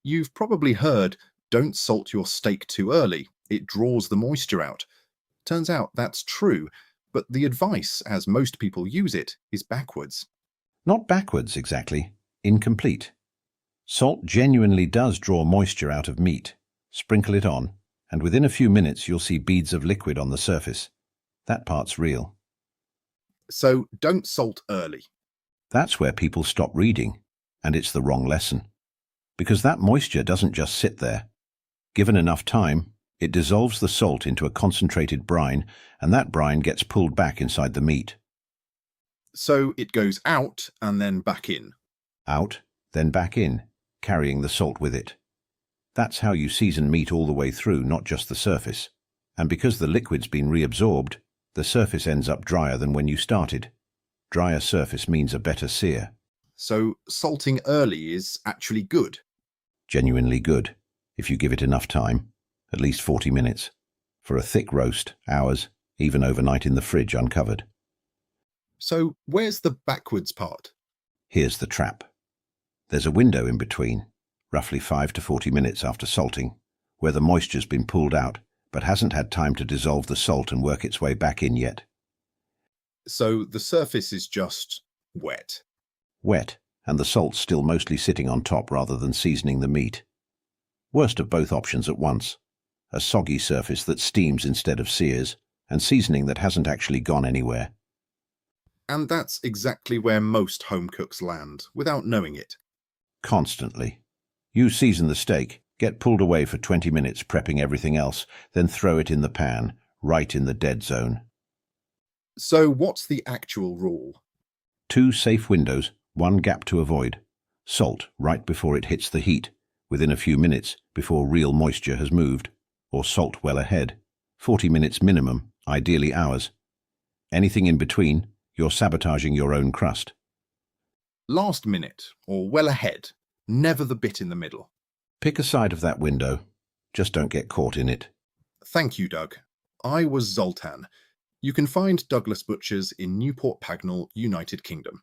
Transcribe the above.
You've probably heard, don't salt your steak too early, it draws the moisture out. Turns out that's true, but the advice, as most people use it, is backwards. Not backwards, exactly. Incomplete. Salt genuinely does draw moisture out of meat. Sprinkle it on, and within a few minutes you'll see beads of liquid on the surface. That part's real. So don't salt early. That's where people stop reading, and it's the wrong lesson. Because that moisture doesn't just sit there. Given enough time, it dissolves the salt into a concentrated brine, and that brine gets pulled back inside the meat. So it goes out and then back in. Out, then back in, carrying the salt with it. That's how you season meat all the way through, not just the surface. And because the liquid's been reabsorbed, the surface ends up drier than when you started. Drier surface means a better sear. So salting early is actually good. Genuinely good, if you give it enough time, at least 40 minutes. For a thick roast, hours, even overnight in the fridge uncovered. So where's the backwards part? Here's the trap. There's a window in between, roughly 5 to 40 minutes after salting, where the moisture's been pulled out, but hasn't had time to dissolve the salt and work its way back in yet. So the surface is just wet. Wet, and the salt's still mostly sitting on top rather than seasoning the meat. Worst of both options at once. A soggy surface that steams instead of sears, and seasoning that hasn't actually gone anywhere. And that's exactly where most home cooks land, without knowing it. Constantly. You season the steak, get pulled away for 20 minutes prepping everything else, then throw it in the pan, right in the dead zone. So what's the actual rule? 2 safe windows, 1 gap to avoid. Salt right before it hits the heat, within a few minutes before real moisture has moved, or salt well ahead. 40 minutes minimum, ideally hours. Anything in between, you're sabotaging your own crust. Last minute, or well ahead, never the bit in the middle. Pick a side of that window. Just don't get caught in it. Thank you, Doug. I was Zoltan. You can find Douglas Butchers in Newport Pagnell, United Kingdom.